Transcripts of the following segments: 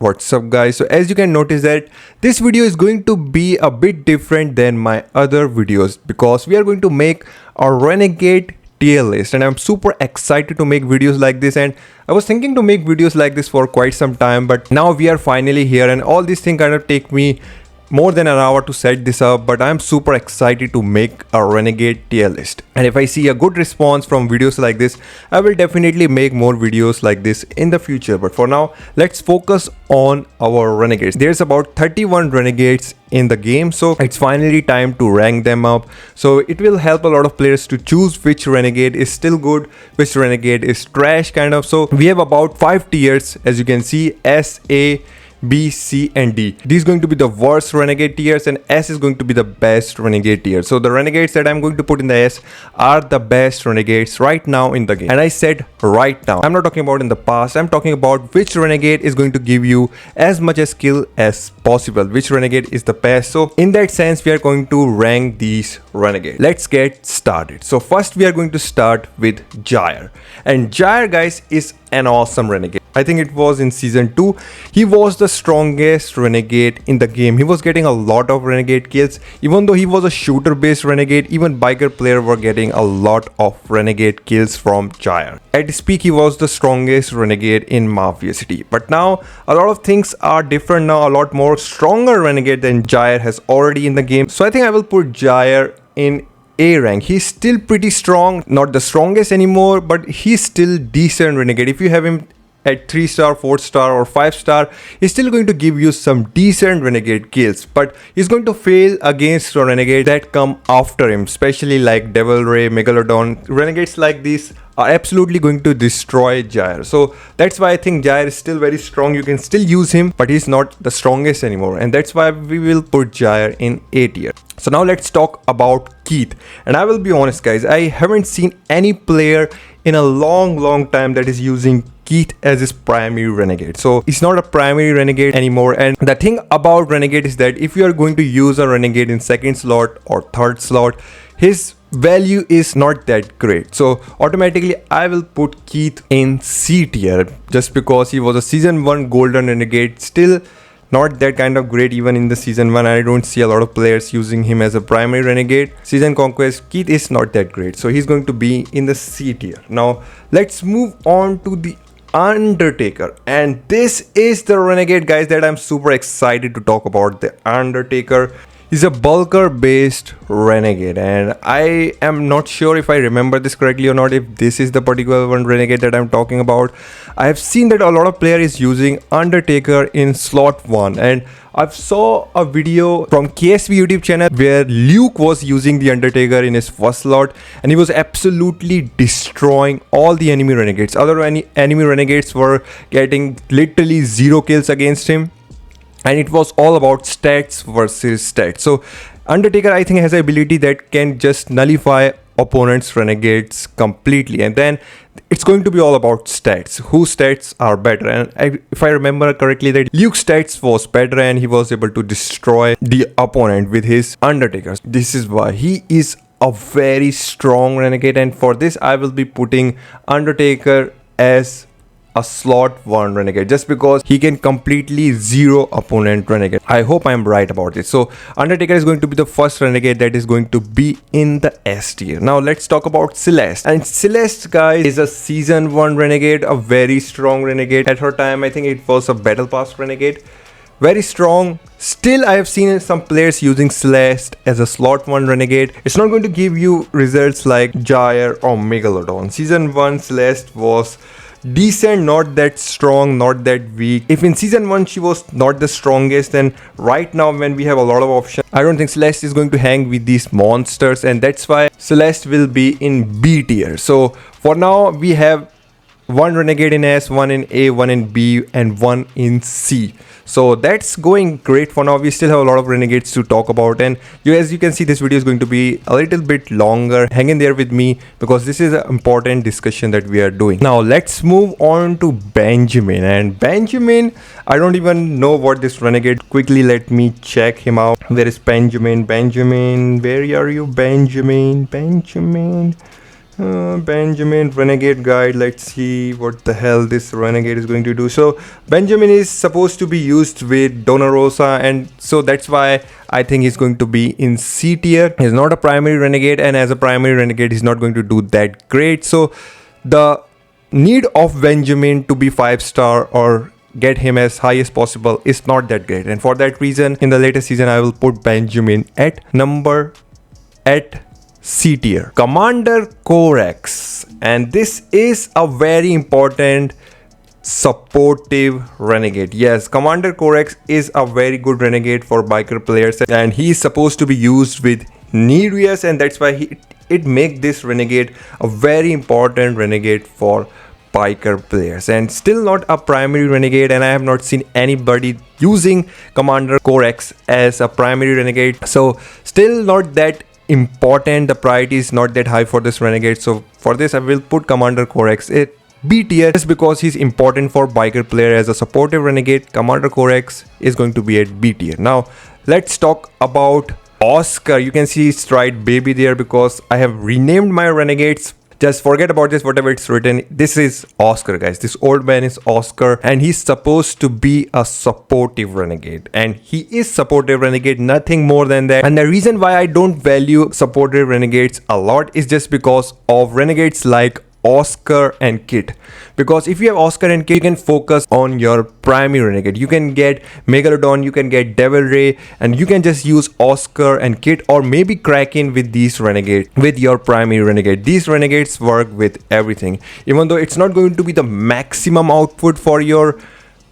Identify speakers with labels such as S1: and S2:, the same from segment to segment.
S1: What's up guys, so as you can notice that this video is going to be a bit different than my other videos because we are going to make a Renegade tier list and I'm super excited to make videos like this. And I was thinking to make videos like this for quite some time, but now we are finally here and all these things kind of take me more than an hour to set this up, but I'm super excited to make a Renegade tier list. And if I see a good response from videos like this, I will definitely make more videos like this in the future. But for now, let's focus on our Renegades. There's about 31 Renegades in the game, so it's finally time to rank them up. So it will help a lot of players to choose which Renegade is still good, which Renegade is trash kind of. So we have about 5 tiers, as you can see: S, A, B, C and D. These are going to be the worst Renegade tiers and S is going to be the best Renegade tier. So the Renegades that I'm going to put in the S are the best Renegades right now in the game. And I said right now. I'm not talking about in the past. I'm talking about which Renegade is going to give you as much as skill as possible. Which Renegade is the best. So in that sense, we are going to rank these Renegades. Let's get started. So first we are going to start with Jair. And Jair, guys, is an awesome Renegade. I think it was in season 2. He was the strongest Renegade in the game. He was getting a lot of Renegade kills. Even though he was a shooter based Renegade, even biker players were getting a lot of Renegade kills from Jair. At his peak, he was the strongest Renegade in Mafia city. But now a lot of things are different now. A lot more stronger Renegade than Jair has already in the game. So I think I will put Jair in A rank. He's still pretty strong, not the strongest anymore, but he's still decent Renegade. If you have him at 3-star, 4-star or 5-star, he's still going to give you some decent Renegade kills, but he's going to fail against a Renegade that come after him, especially like Devil Ray, Megalodon. Renegades like these are absolutely going to destroy Jair. So that's why I think Jair is still very strong. You can still use him, but he's not the strongest anymore, and that's why we will put Jair in A tier. So now let's talk about Keith. And I will be honest guys, I haven't seen any player in a long time that is using Keith as his primary Renegade. So he's not a primary Renegade anymore. And the thing about Renegade is that if you are going to use a Renegade in 2nd slot or 3rd slot, his value is not that great. So automatically I will put Keith in C tier just because he was a season 1 golden Renegade. Still not that kind of great even in the season 1. I don't see a lot of players using him as a primary Renegade. Season Conquest, Keith is not that great. So he's going to be in the C tier. Now let's move on to the Undertaker. And this is the Renegade, guys, that I'm super excited to talk about. The Undertaker is a bulker based Renegade, and I am not sure if I remember this correctly or not, if this is the particular one Renegade that I'm talking about. I have seen that a lot of players is using Undertaker in slot 1, and I've saw a video from KSV YouTube channel where Luke was using the Undertaker in his 1st slot and he was absolutely destroying all the enemy Renegades. Other enemy Renegades were getting literally 0 kills against him. And it was all about stats versus stats. So Undertaker, I think, has an ability that can just nullify opponents' Renegades completely. And then it's going to be all about stats. Whose stats are better? And if I remember correctly, that Luke's stats was better and he was able to destroy the opponent with his Undertaker. This is why he is a very strong Renegade. And for this, I will be putting Undertaker as a slot 1 Renegade just because he can completely 0 opponent Renegade. I hope I'm right about it. So Undertaker is going to be the first Renegade that is going to be in the S tier. Now let's talk about Celeste. And Celeste, guys, is a season 1 Renegade, a very strong Renegade. At her time, I think it was a battle pass Renegade. Very strong. Still, I have seen some players using Celeste as a slot 1 Renegade. It's not going to give you results like Jair or Megalodon. Season 1 Celeste was decent, not that strong, not that weak. If in season 1 she was not the strongest, then right now when we have a lot of options, I don't think Celeste is going to hang with these monsters, and that's why Celeste will be in B tier. So for now we have 1 Renegade in S, 1 in A, 1 in B and 1 in C. So that's going great for now. We still have a lot of Renegades to talk about, and as you can see, this video is going to be a little bit longer. Hang in there with me because this is an important discussion that we are doing. Now let's move on to Benjamin. And Benjamin, I don't even know what this Renegade. Quickly let me check him out. Where is Benjamin? Benjamin, where are you? Benjamin. Benjamin Renegade guide. Let's see what the hell this Renegade is going to do. So Benjamin is supposed to be used with Donar Rosa, and so that's why I think he's going to be in C tier. He's not a primary Renegade, and as a primary Renegade he's not going to do that great. So the need of Benjamin to be 5-star or get him as high as possible is not that great, and for that reason in the latest season I will put Benjamin at C tier. Commander Corx, and this is a very important supportive renegade. Yes, Commander Corx is a very good renegade for biker players, and he is supposed to be used with Nerus, and that's why it make this renegade a very important renegade for biker players, and still not a primary renegade, and I have not seen anybody using Commander Corx as a primary renegade, so still not that important. The priority is not that high for this renegade, so for this I will put Commander Corx at B tier just because he's important for biker player. As a supportive renegade, Commander Corx is going to be at B tier. Now let's talk about Oscar. You can see Stride Baby there because I have renamed my renegades. Just forget about this, whatever it's written. This is Oscar, guys. This old man is Oscar, and he's supposed to be a supportive renegade, and he is supportive renegade, nothing more than that. And the reason why I don't value supportive renegades a lot is just because of renegades like Oscar and Kit, because if you have Oscar and Kit, you can focus on your primary renegade. You can get Megalodon, you can get Devil Ray, and you can just use Oscar and Kit or maybe Kraken with these renegades with your primary renegade. These renegades work with everything, even though it's not going to be the maximum output for your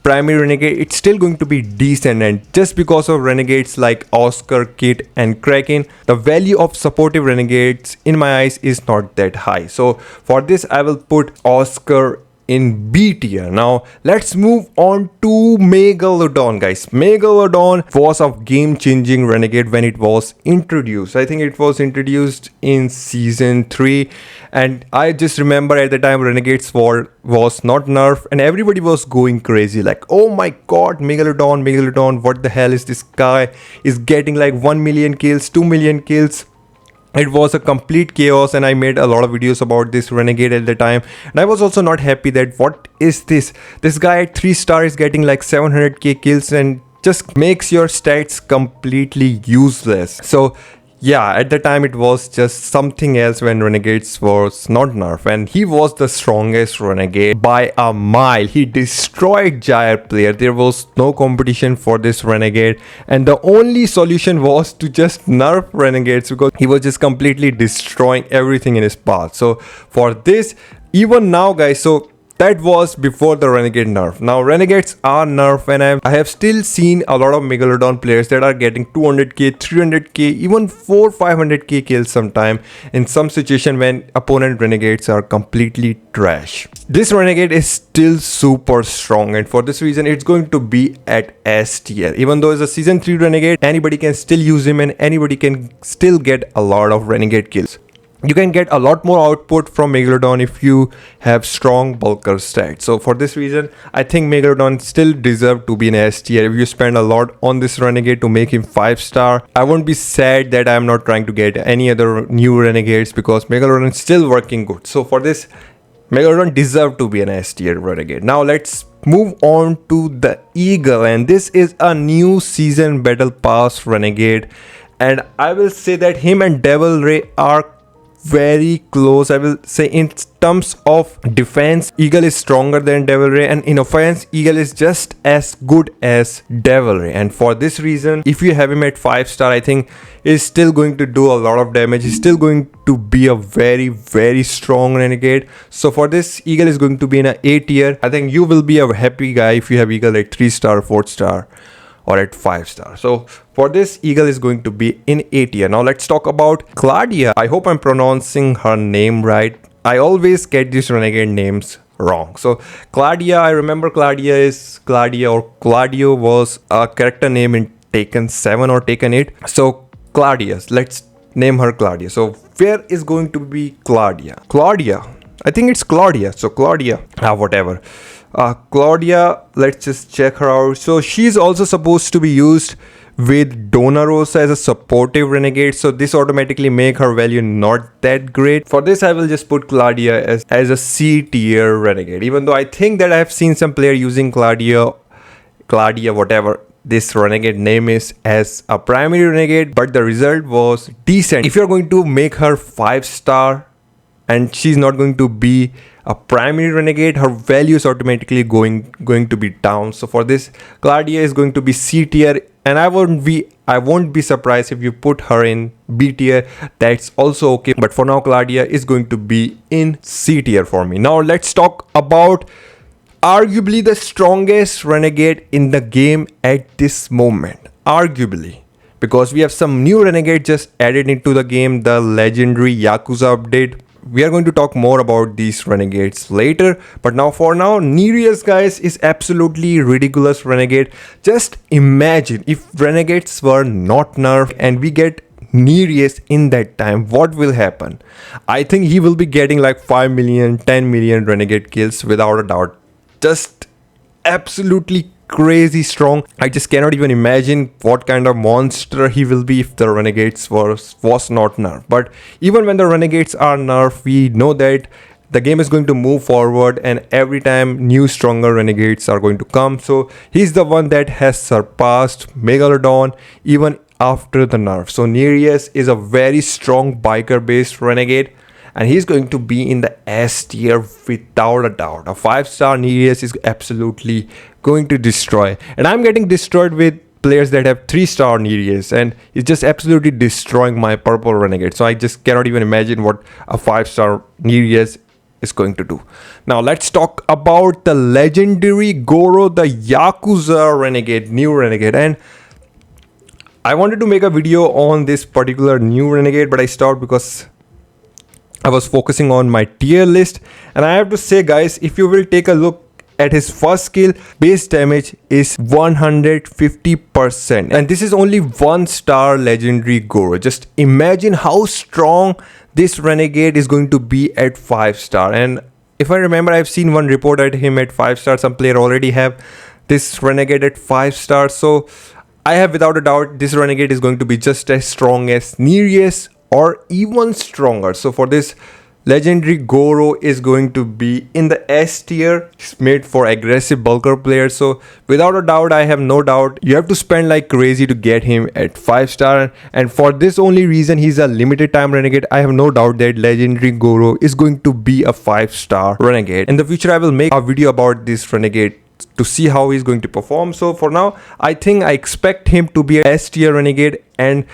S1: primary renegade, it's still going to be decent. And just because of renegades like Oscar, Kit and Kraken, the value of supportive renegades in my eyes is not that high. So for this I will put Oscar in B tier. Now let's move on to Megalodon, guys. Megalodon was a game-changing renegade when it was introduced. I think it was introduced in season 3, and I just remember at the time Renegades was not nerfed and everybody was going crazy like, oh my god, Megalodon, what the hell is this guy is getting like 1 million kills, 2 million kills. It was a complete chaos, and I made a lot of videos about this renegade at the time, and I was also not happy that what is this guy at 3-star is getting like 700k kills and just makes your stats completely useless. So yeah, at the time it was just something else when Renegades was not nerfed, and he was the strongest renegade by a mile. He destroyed Gyre player. There was no competition for this renegade, and the only solution was to just nerf Renegades because he was just completely destroying everything in his path. So for this, even now guys, so that was before the Renegade nerf. Now Renegades are nerfed, and I have still seen a lot of Megalodon players that are getting 200k, 300k, even 400-500k kills sometime in some situation when opponent Renegades are completely trash. This Renegade is still super strong, and for this reason it's going to be at S tier. Even though it's a season 3 Renegade, anybody can still use him and anybody can still get a lot of Renegade kills. You can get a lot more output from Megalodon if you have strong bulker stats. So for this reason, I think Megalodon still deserve to be in S tier. If you spend a lot on this renegade to make him 5-star, I won't be sad that I'm not trying to get any other new renegades because Megalodon is still working good. So for this, Megalodon deserve to be an S tier renegade. Now let's move on to the Eagle, and this is a new season battle pass renegade, and I will say that him and Devil Ray are very close. I will say in terms of defense, Eagle is stronger than Devil Ray, and in offense, Eagle is just as good as Devil Ray. And for this reason, if you have him at 5-star, I think he's still going to do a lot of damage. He's still going to be a very strong renegade. So for this, Eagle is going to be in a A tier. I think you will be a happy guy if you have Eagle at 3-star, 4-star or at 5-star. So for this, Eagle is going to be in A tier. Now let's talk about Claudia. I hope I'm pronouncing her name right. I always get these renegade names wrong. So Claudia, I remember Claudia is Claudia, or Claudio was a character name in Taken 7 or Taken 8. So Claudia, let's name her Claudia. So where is going to be Claudia? Claudia, I think it's Claudia. So Claudia, whatever. Claudia, let's just check her out. So she's also supposed to be used with Donar Rosa as a supportive renegade, so this automatically make her value not that great. For this I will just put Claudia as a C tier renegade, even though I think that I have seen some player using Claudia whatever this renegade name is as a primary renegade, but the result was decent. If you're going to make her 5-star and she's not going to be a primary renegade, her value is automatically going to be down. So for this, Claudia is going to be C tier, and I won't be surprised if you put her in B tier. That's also okay, but for now Claudia is going to be in C tier for me. Now let's talk about arguably the strongest renegade in the game at this moment. Arguably, because we have some new renegade just added into the game, the legendary Yakuza update. We are going to talk more about these renegades later, but for now, Nerus, guys, is absolutely ridiculous renegade. Just imagine if renegades were not nerfed and we get Nerus in that time, what will happen? I think he will be getting like 5 million, 10 million renegade kills without a doubt. Just absolutely crazy strong. I just cannot even imagine what kind of monster he will be if the renegades was not nerfed. But even when the renegades are nerfed, we know that the game is going to move forward, and every time new stronger renegades are going to come. So he's the one that has surpassed Megalodon even after the nerf. So Nerus is a very strong biker based renegade, and he's going to be in the S tier without a doubt. A 5-star Nerus is absolutely going to destroy. And I'm getting destroyed with players that have 3-star Nerus, and it's just absolutely destroying my purple renegade. So I just cannot even imagine what a 5-star Nerus is going to do. Now let's talk about the legendary Goro, the Yakuza renegade, new renegade. And I wanted to make a video on this particular new renegade, but I stopped because I was focusing on my tier list. And I have to say, guys, if you will take a look at his first skill, base damage is 150%, and this is only 1-star legendary Goro. Just imagine how strong this renegade is going to be at 5-star. And if I remember, I've seen one report at him at 5-star. Some player already have this renegade at 5-star. So I have without a doubt this renegade is going to be just as strong as Nerus or even stronger. So for this, legendary Goro is going to be in the S tier. It's made for aggressive bulker players. So without a doubt, I have no doubt you have to spend like crazy to get him at 5-star. And for this only reason, he's a limited time renegade. I have no doubt that legendary Goro is going to be a 5-star renegade. In the future, I will make a video about this renegade to see how he's going to perform. So for now, I think I expect him to be a S tier renegade, and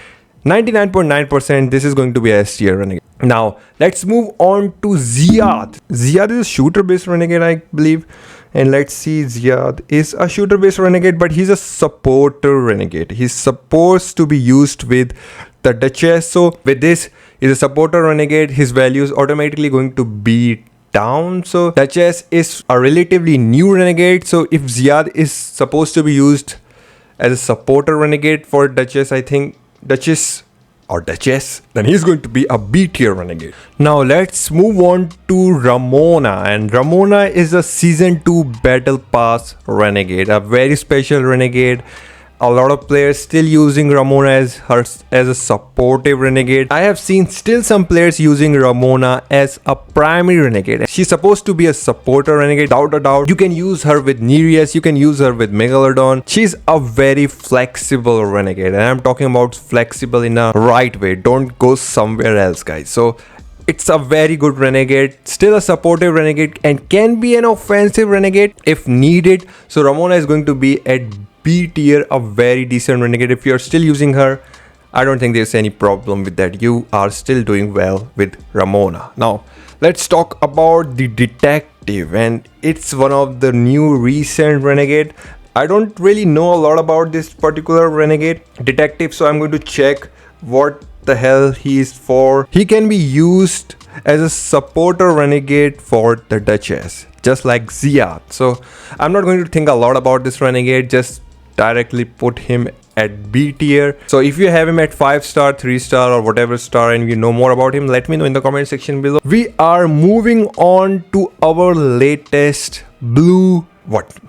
S1: 99.9% this is going to be a S tier renegade. Now let's move on to Ziad. Ziad is a shooter based renegade, I believe. And let's see, Ziad is a shooter based renegade, but he's a supporter renegade. He's supposed to be used with the Duchess. So with this, he's a supporter renegade. His value is automatically going to be down. So Duchess is a relatively new renegade. So if Ziad is supposed to be used as a supporter renegade for Duchess, I think Duchess, then he's going to be a B tier renegade. Now let's move on to Ramona, and Ramona is a season 2 battle pass renegade, a very special renegade. A lot of players still using Ramona as a supportive renegade. I have seen still some players using Ramona as a primary renegade. She's supposed to be a supporter renegade, without a doubt. You can use her with Nerus, you can use her with Megalodon. She's a very flexible renegade, and I'm talking about flexible in a right way. Don't go somewhere else, guys. So it's a very good renegade, still a supportive renegade, and can be an offensive renegade if needed. So Ramona is going to be at B tier, a very decent renegade. If you're still using her, I don't think there's any problem with that. You are still doing well with Ramona. Now let's talk about the detective, and it's one of the new recent renegade. I don't really know a lot about this particular renegade detective, so I'm going to check what the hell he is for. He can be used as a supporter renegade for the Duchess, just like Ziad. So I'm not going to think a lot about this renegade, just directly put him at B tier. So if you have him at 5-star, 3-star, or whatever star, and you know more about him, let me know in the comment section below. We are moving on to our latest blue,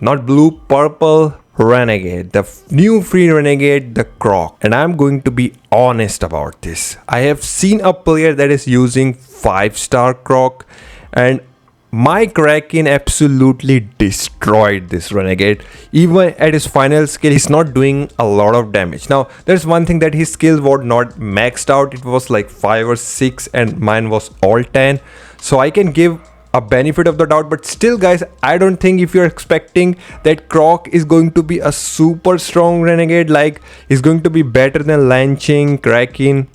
S1: not blue, purple Renegade, the new free Renegade, the Croc. And I'm going to be honest about this. I have seen a player that is using 5-star Croc, and my Kraken absolutely destroyed this Renegade. Even at his final skill, he's not doing a lot of damage. Now, there's one thing that his skill was not maxed out. It was like 5 or 6 and mine was all 10. So I can give a benefit of the doubt, but still guys, I don't think if you're expecting that Croc is going to be a super strong Renegade, like is going to be better than Lanching, Kraken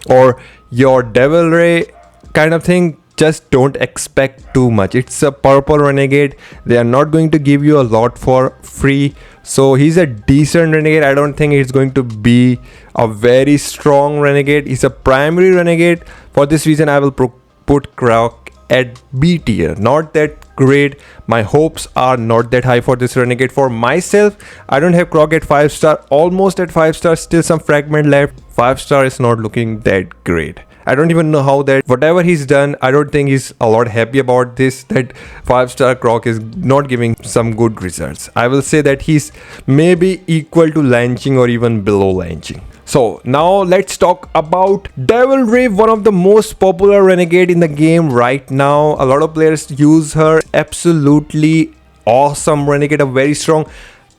S1: or your Devil Ray kind of thing, just don't expect too much. It's a purple Renegade. They are not going to give you a lot for free. So he's a decent Renegade. I don't think it's going to be a very strong Renegade. He's a primary Renegade. For this reason, I will put Croc at B tier. Not that great. My hopes are not that high for this Renegade. For myself, I don't have Croc at 5-star. Almost at 5-star. Still some fragment left. 5-star is not looking that great. I don't even know how that, whatever he's done, I don't think he's a lot happy about this, that 5-star Croc is not giving some good results. I will say that he's maybe equal to Lanching or even below Lanching. So now let's talk about Devil Ray, one of the most popular Renegade in the game right now. A lot of players use her. Absolutely awesome Renegade, a very strong.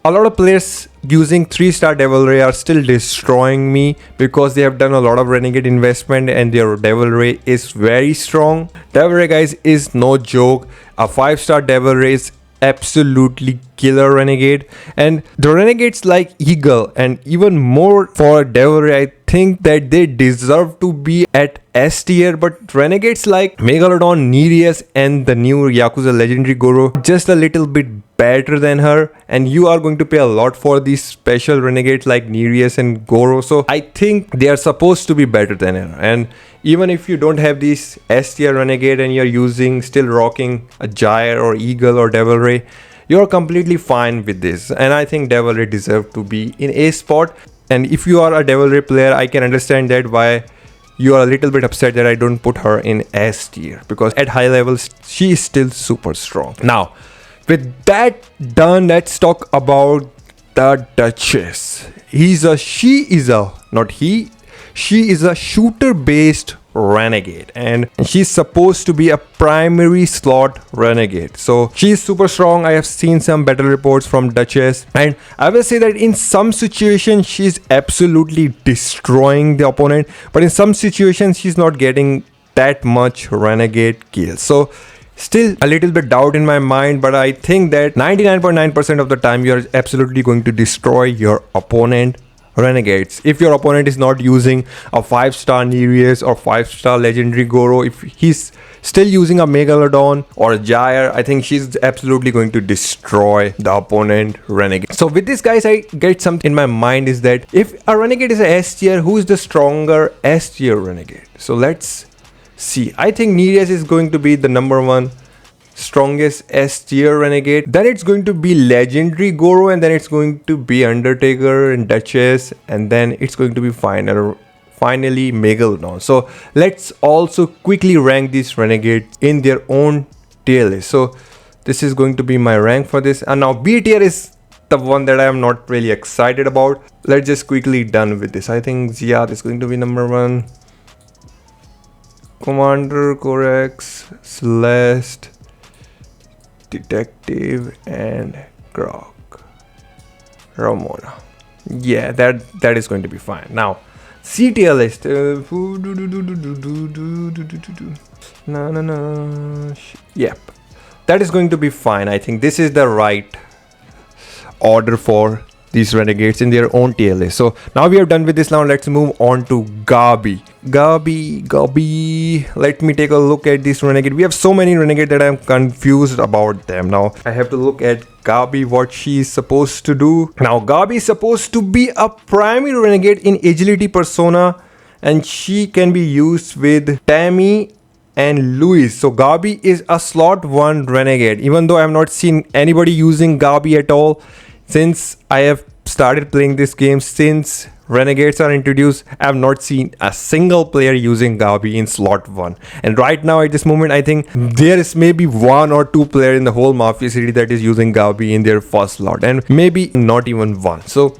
S1: A lot of players using 3-star Devil Ray are still destroying me because they have done a lot of Renegade investment and their Devil Ray is very strong. Devil Ray guys is no joke. A 5-star Devil Ray is absolutely killer Renegade, and the Renegades like Eagle and even more for Devil Ray, I think that they deserve to be at S tier, but Renegades like Megalodon, Nerus and the new Yakuza legendary Goro just a little bit better than her, and you are going to pay a lot for these special Renegades like Nerus and Goro, so I think they are supposed to be better than her. And even if you don't have this S tier Renegade and you're using, still rocking a Gyre or Eagle or Devil Ray, you're completely fine with this, and I think Devil Ray deserves to be in A spot. And if you are a Devil Ray player, I can understand that why you are a little bit upset that I don't put her in S tier, because at high levels she is still super strong. Now with that done, let's talk about the Duchess. She is a shooter based Renegade, and she's supposed to be a primary slot Renegade, so she's super strong. I have seen some battle reports from Duchess, and I will say that in some situations she's absolutely destroying the opponent, but in some situations she's not getting that much Renegade kills. So still a little bit doubt in my mind, but I think that 99.9% of the time you're absolutely going to destroy your opponent Renegades. If your opponent is not using a 5-star Nerus or 5-star legendary Goro, if he's still using a Megalodon or a Gyre, I think she's absolutely going to destroy the opponent Renegade. So with this guys, I get something in my mind is that if a Renegade is a S tier, who is the stronger S tier Renegade? So let's see. I think Nerus is going to be the #1 strongest S tier Renegade. Then it's going to be legendary Goro, and then it's going to be Undertaker and Duchess, and then it's going to be finally Megalodon. So let's also quickly rank these Renegades in their own tier list. So this is going to be my rank for this, and now B tier is the one that I am not really excited about. Let's just quickly done with this. I think Ziad is going to be #1. Commander, Corx, Celeste, Detective and Croc, Ramona. Yeah, that is going to be fine. Now CTL list. Yep, that is going to be fine. I think this is the right order for these Renegades in their own tier list. So now we are done with this. Now let's move on to Gabby. Let me take a look at this Renegade. We have so many Renegade that I'm confused about them. Now I have to look at Gabby, what she is supposed to do. Now Gabby is supposed to be a primary Renegade in agility persona, and she can be used with Tammy and Luis. So Gabby is a slot 1 Renegade, even though I have not seen anybody using Gabby at all since I have started playing this game since Renegades are introduced, I have not seen a single player using Gabby in slot 1. And right now at this moment, I think there is maybe 1 or 2 player in the whole Mafia city that is using Gabby in their first slot, and maybe not even 1. So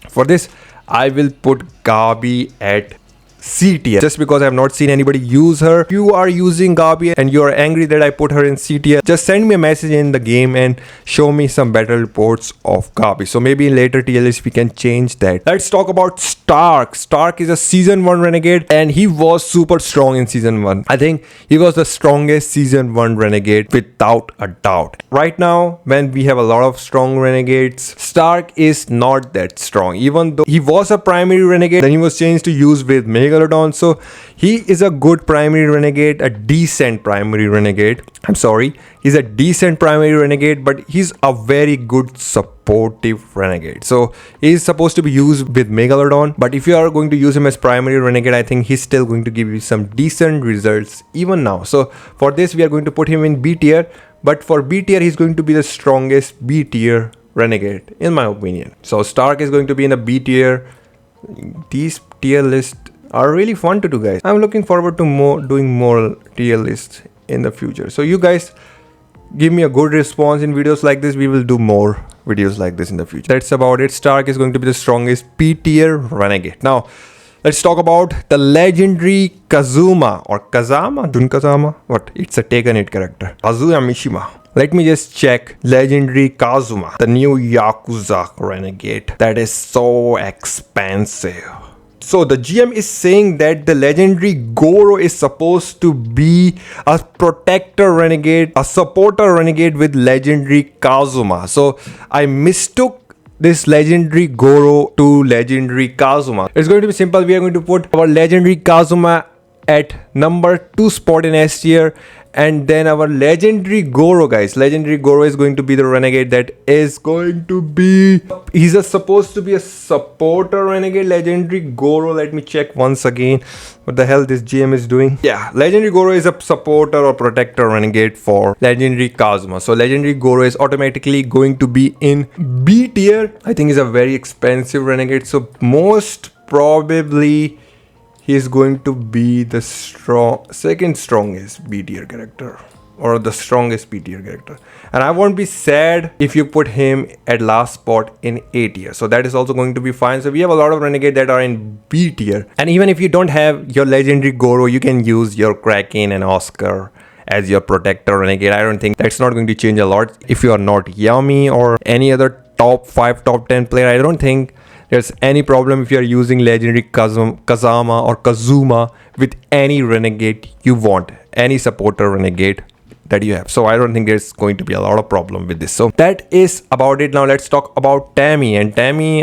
S1: for this, I will put Gabby at C tier just because I have not seen anybody use her. If you are using Gabby and you are angry that I put her in C tier, just send me a message in the game and show me some battle reports of Gabby. So maybe in later tier lists we can change that. Let's talk about Stark. Stark is a season 1 renegade and he was super strong in season 1. I think he was the strongest season 1 renegade without a doubt. Right now when we have a lot of strong renegades, Stark is not that strong. Even though he was a primary renegade, then he was changed to use with Megalodon, so he is a good primary renegade, a decent primary renegade. I'm sorry, he's a decent primary renegade, but he's a very good supportive renegade. So he's supposed to be used with Megalodon, but if you are going to use him as primary renegade, I think he's still going to give you some decent results even now. So for this we are going to put him in B tier, but for B tier he's going to be the strongest B tier renegade in my opinion. So Stark is going to be in the B tier. These tier lists are really fun to do, guys. I'm looking forward to doing more tier lists in the future. So you guys give me a good response in videos like this. We will do more videos like this in the future. That's about it. Stark is going to be the strongest P tier renegade. Now let's talk about the legendary Kazuma or Kazama, Kazama. What? It's a Taken It character. Kazuya Mishima. Let me just check. Legendary Kazuma, the new Yakuza renegade. That is so expensive. So the GM is saying that the legendary Goro is supposed to be a protector renegade, a supporter renegade with legendary Kazuma. So I mistook this legendary Goro to legendary Kazuma. It's going to be simple. We are going to put our legendary Kazuma at number 2 spot in S tier, and then our legendary Goro, guys. Legendary Goro is going to be the renegade that is going to be, he's supposed to be a supporter renegade. Legendary Goro, let me check once again what the hell this GM is doing. Yeah, legendary Goro is a supporter or protector renegade for legendary Kazuma. So legendary Goro is automatically going to be in B tier. I think he's a very expensive renegade, so most probably he's going to be the second strongest B tier character, or the strongest B tier character. And I won't be sad if you put him at last spot in A tier. So that is also going to be fine. So we have a lot of renegade that are in B tier. And even if you don't have your legendary Goro, you can use your Kraken and Oscar as your protector renegade. I don't think that's not going to change a lot. If you are not Yummy or any other top 5, top 10 player, I don't think there's any problem if you are using legendary Kazama or Kazuma with any renegade you want, any supporter renegade that you have. So I don't think there's going to be a lot of problem with this. So that is about it. Now let's talk about Tammy. And Tammy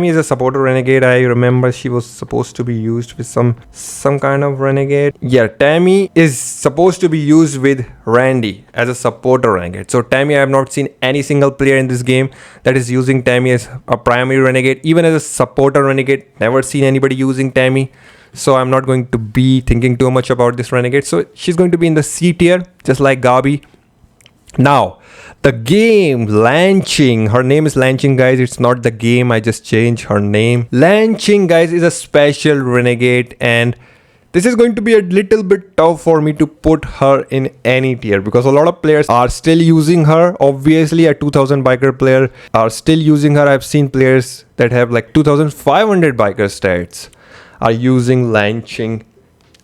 S1: is a supporter renegade. I remember she was supposed to be used with some kind of renegade. Yeah, Tammy is supposed to be used with Randy as a supporter renegade. So Tammy, I have not seen any single player in this game that is using Tammy as a primary renegade. Even as a supporter renegade, never seen anybody using Tammy. So I'm not going to be thinking too much about this renegade. So she's going to be in the C tier, just like Gabby. Now, the game, Lanching. Her name is Lanching, guys. It's not the game. I just changed her name. Lanching, guys, is a special renegade. And this is going to be a little bit tough for me to put her in any tier, because a lot of players are still using her. Obviously, a 2000 biker player are still using her. I've seen players that have like 2500 biker stats are using Lanching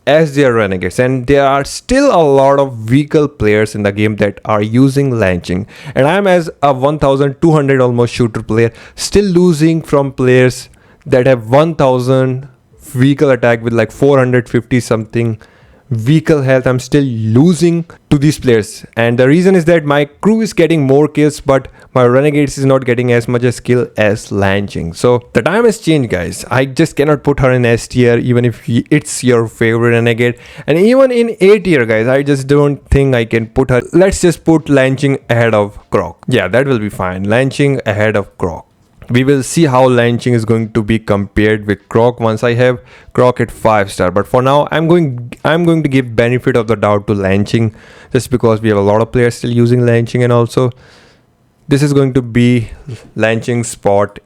S1: as their renegades, and there are still a lot of vehicle players in the game that are using Lanching, and I'm as a 1200 almost shooter player still losing from players that have 1000 vehicle attack with like 450 something vehicle health. I'm still losing to these players, and the reason is that my crew is getting more kills, but my renegades is not getting as much a skill as Lanching. So the time has changed, guys. I just cannot put her in S tier even if it's your favorite renegade, and even in A tier, guys, I just don't think I can put her. Let's just put Lanching ahead of Croc. Yeah, that will be fine. Lanching ahead of Croc. We will see how Lanching is going to be compared with Croc once I have Croc at 5-star. But for now, I'm going to give benefit of the doubt to Lanching, just because we have a lot of players still using Lanching, and also this is going to be Lanching's spot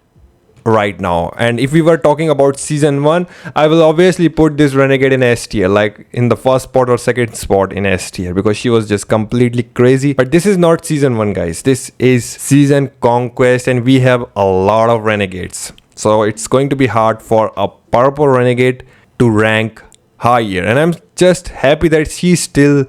S1: right now. And if we were talking about season 1, I will obviously put this Renegade in S tier, like in the first spot or second spot in S tier, because she was just completely crazy. But this is not season 1, guys. This is season conquest, and we have a lot of Renegades. So it's going to be hard for a purple Renegade to rank higher. And I'm just happy that she's still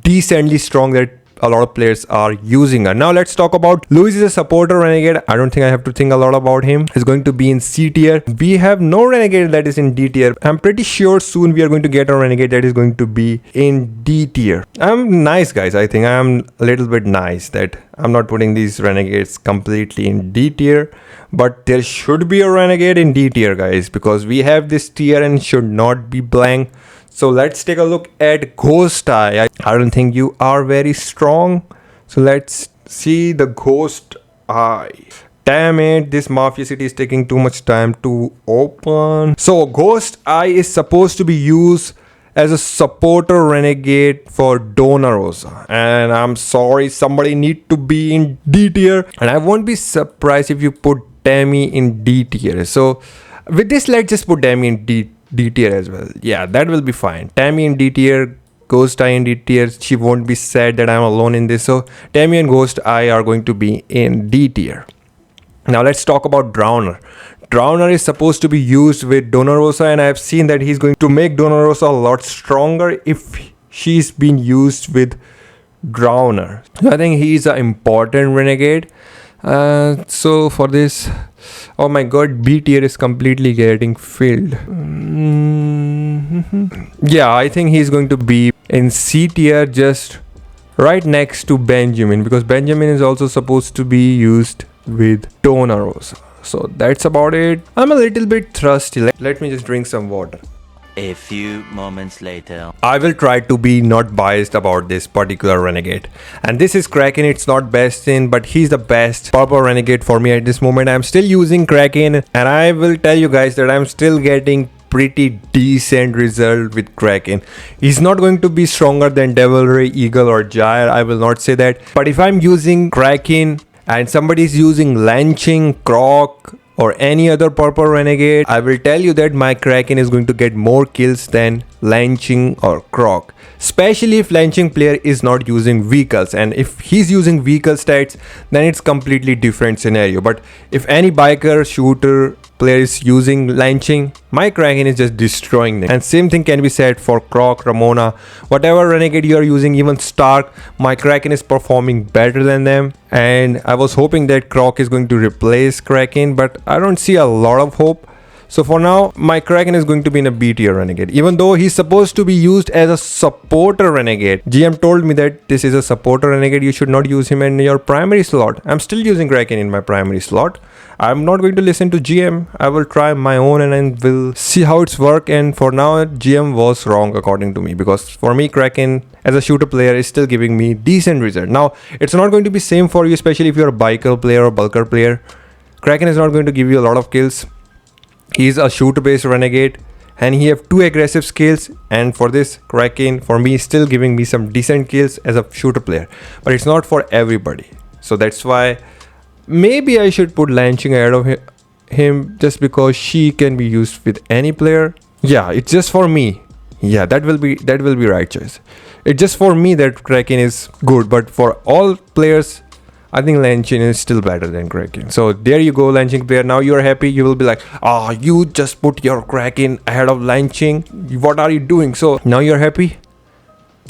S1: decently strong, that a lot of players are using her. Now let's talk about Luis. Is a supporter Renegade. I don't think I have to think a lot about him. He's going to be in C tier. We have no Renegade that is in D tier. I'm pretty sure soon we are going to get a Renegade that is going to be in D tier. I'm nice, guys. I think I'm a little bit nice that I'm not putting these Renegades completely in D tier, but there should be a Renegade in D tier, guys, because we have this tier and should not be blank. So let's take a look at Ghost Eye. I don't think you are very strong. So let's see the Ghost Eye. Damn it, this Mafia city is taking too much time to open. So Ghost Eye is supposed to be used as a supporter Renegade for Donar Rosa. And I'm sorry, somebody need to be in D tier. And I won't be surprised if you put Tammy in D tier. So with this, let's just put Tammy in D tier as well. Yeah, that will be fine. Tammy in D tier, Ghost Eye in D tier. She won't be sad that I'm alone in this. So Tammy and Ghost Eye are going to be in D tier. Now let's talk about Drowner. Drowner is supposed to be used with Donar Rosa, and I have seen that he's going to make Donar Rosa a lot stronger if she's been used with Drowner. So I think he's an important Renegade. So for this, oh my god, B tier is completely getting filled. Yeah, I think he's going to be in C tier, just right next to Benjamin, because Benjamin is also supposed to be used with Donar Rosa. So that's about it. I'm a little bit thirsty. Let me just drink some water.
S2: A few moments later.
S1: I will try to be not biased about this particular Renegade. And this is Kraken. It's not best in, but he's the best purple Renegade for me at this moment. I'm still using Kraken, and I will tell you guys that I'm still getting pretty decent result with Kraken. He's not going to be stronger than Devil Ray, Eagle or Gyre. I will not say that. But if I'm using Kraken and somebody is using Lanching, Croc, or any other purple Renegade, I will tell you that my Kraken is going to get more kills than Lanching or Croc. Especially if Lanching player is not using vehicles, and if he's using vehicle stats, then it's completely different scenario. But if any biker, shooter player is using Lanching, my Kraken is just destroying them. And same thing can be said for Croc, Ramona, whatever Renegade you are using, even Stark, my Kraken is performing better than them. And I was hoping that Croc is going to replace Kraken, but I don't see a lot of hope. So for now, my Kraken is going to be in a B tier Renegade, even though he's supposed to be used as a supporter Renegade. GM told me that this is a supporter Renegade, you should not use him in your primary slot. I'm still using Kraken in my primary slot. I'm not going to listen to GM. I will try my own and then we'll see how it's work. And for now, GM was wrong according to me, because for me, Kraken as a shooter player is still giving me decent result. Now, it's not going to be same for you, especially if you're a biker player or bulker player. Kraken is not going to give you a lot of kills. He's a shooter based Renegade and he have 2 aggressive skills, and for this Kraken for me is still giving me some decent kills as a shooter player, but it's not for everybody. So that's why maybe I should put Lanching ahead of him, just because she can be used with any player. Yeah, it's just for me. Yeah, that will be right choice. It's just for me that Kraken is good, but for all players I think Lanching is still better than Kraken. So there you go, Lanching player. Now you're happy. You will be like, oh, you just put your Kraken ahead of Lanching. What are you doing? So now you're happy.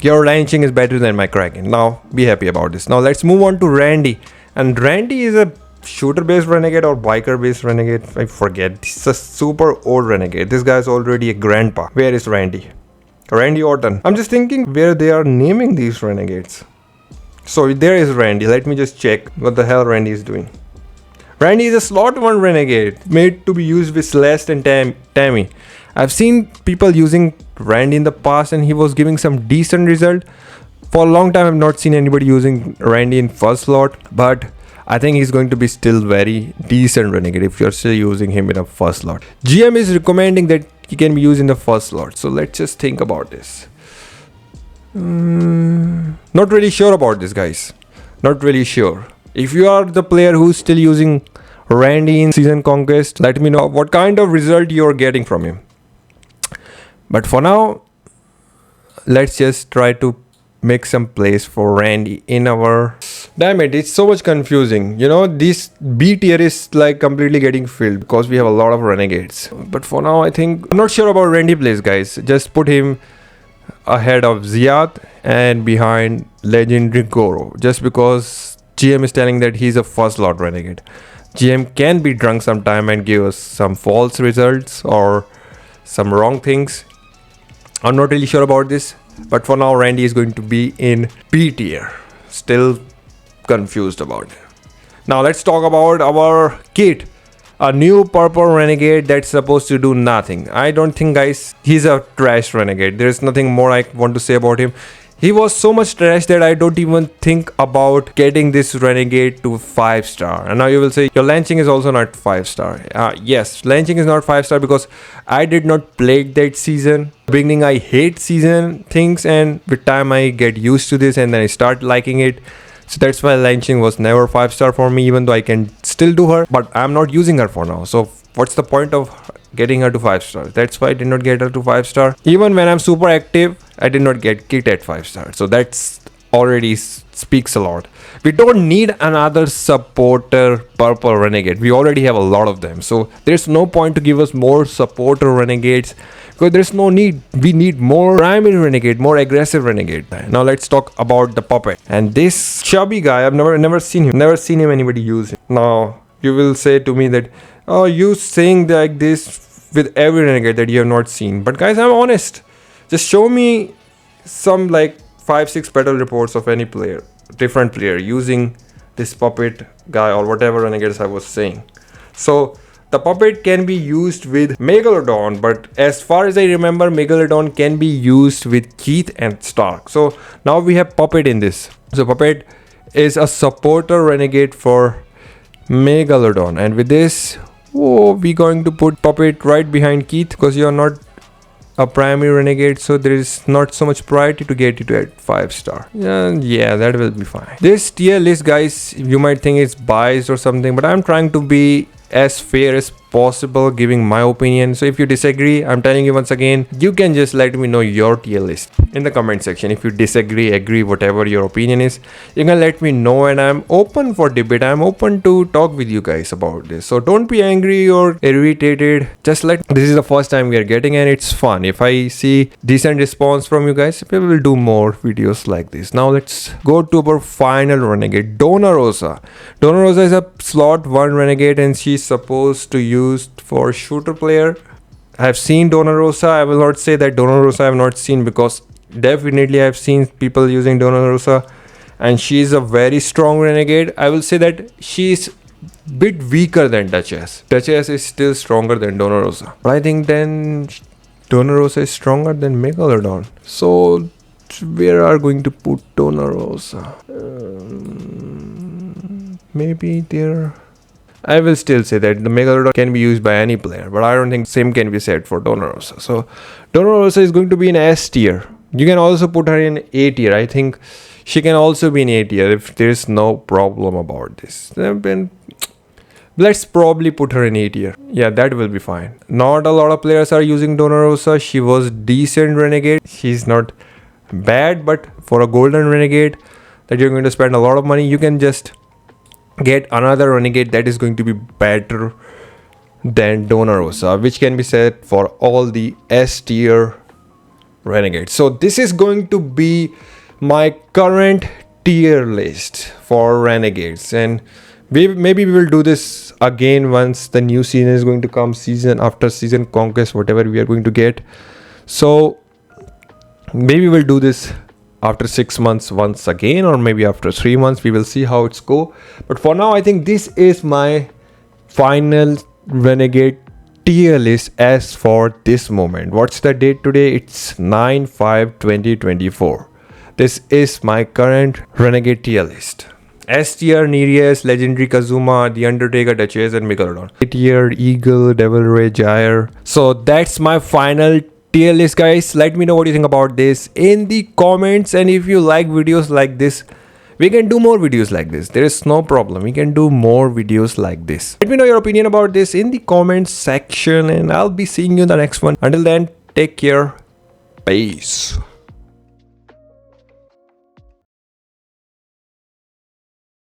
S1: Your Lanching is better than my Kraken. Now be happy about this. Now let's move on to Randy. And Randy is a shooter based Renegade or biker based Renegade. I forget. This is a super old Renegade. This guy is already a grandpa. Where is Randy? Randy Orton. I'm just thinking where they are naming these Renegades. So there is Randy. Let me just check what the hell Randy is doing. Randy is a slot 1 Renegade made to be used with Celeste and Tammy. I've seen people using Randy in the past and he was giving some decent result. For a long time I've not seen anybody using Randy in first slot, but I think he's going to be still very decent Renegade if you're still using him in a first slot. GM is recommending that he can be used in the first slot. So let's just think about this. Not really sure about this, guys. Not really sure. If you are the player who's still using Randy in Season Conquest. Let me know what kind of result you're getting from him. But for now, let's just try to make some place for Randy in our... Damn it, it's so much confusing. You know, this B tier is like completely getting filled because we have a lot of Renegades. But for now, I think... I'm not sure about Randy place, guys. Just put him ahead of Ziad and behind legendary Goro. Just because GM is telling that he's a first lot Renegade. GM can be drunk sometime and give us some false results or some wrong things. I'm not really sure about this, but for now Randy is going to be in B tier. Still confused about it. Now let's talk about our kit. A new purple Renegade that's supposed to do nothing. I don't think, guys, he's a trash Renegade. There's nothing more I want to say about him. He was so much trash that I don't even think about getting this Renegade to 5-star. And now you will say, your Lanching is also not 5-star. Yes, Lanching is not 5-star because I did not play that season. Beginning, I hate season things, and with time I get used to this and then I start liking it. So that's why Lanching was never 5-star for me, even though I can still do her, but I'm not using her for now. So what's the point of getting her to 5-star? That's why I did not get her to 5-star. Even when I'm super active, I did not get kit at 5-star. So that's already speaks a lot. We don't need another supporter purple Renegade. We already have a lot of them. So there's no point to give us more supporter Renegades because there's no need. We need more primary Renegade, more aggressive Renegade. Now let's talk about the puppet. And this chubby guy, I've never seen him anybody use him. Now you will say to me that, oh, you saying like this with every Renegade that you have not seen. But guys, I'm honest. Just show me some like 5-6 battle reports of any player, different player using this puppet guy or whatever Renegades I was saying. So the puppet can be used with Megalodon, but as far as I remember, Megalodon can be used with Keith and Stark. So now we have puppet in this. So puppet is a supporter Renegade for Megalodon, and with this, we're going to put puppet right behind Keith because you're not a primary Renegade, so there is not so much priority to get you to at 5-star. Yeah, that will be fine. This tier list, guys, you might think it's biased or something, but I'm trying to be as fair as possible giving my opinion. So if you disagree, I'm telling you once again, you can just let me know your tier list in the comment section. If you disagree, agree, whatever your opinion is, you can let me know, and I'm open for debate. I'm open to talk with you guys about this. So don't be angry or irritated. Just this is the first time we are getting, and it's fun. If I see decent response from you guys, we will do more videos like this. Now let's go to our final Renegade, Rosa. Rosa is a slot 1 Renegade, and she's supposed to use for shooter player. I have seen Rosa. I will not say that Rosa I have not seen, because definitely I have seen people using Rosa, and she is a very strong Renegade. I will say that she is bit weaker than Duchess. Duchess is still stronger than Rosa, but I think then Rosa is stronger than Megalodon. So where are going to put Rosa? Maybe there. I will still say that the Megalodon can be used by any player, but I don't think same can be said for Rosa. So Rosa is going to be in S tier. You can also put her in A tier. I think she can also be in A tier if there is no problem about this. Then let's probably put her in A tier. Yeah, that will be fine. Not a lot of players are using Rosa. She was decent Renegade. She's not bad, but for a golden Renegade that you're going to spend a lot of money, you can just get another Renegade that is going to be better than Rosa, which can be said for all the S tier Renegades. So this is going to be my current tier list for Renegades, and maybe we will do this again once the new season is going to come, season after season conquest, whatever we are going to get. So maybe we'll do this after 6 months once again, or maybe after 3 months. We will see how it's go. But for now, I think this is my final Renegade tier list as for this moment. What's the date today? It's 9/5/2024. This is my current Renegade tier list. S tier, Nerus, legendary Kazuma, the Undertaker, Duchess, and Megalodon. A tier, Eagle, Devil Ray, Gyre. So that's my final tier list, guys. Let me know what you think about this in the comments, and if you like videos like this, we can do more videos like this. There is no problem. We can do more videos like this. Let me know your opinion about this in the comments section, and I'll be seeing you in the next one. Until then, take care. Peace.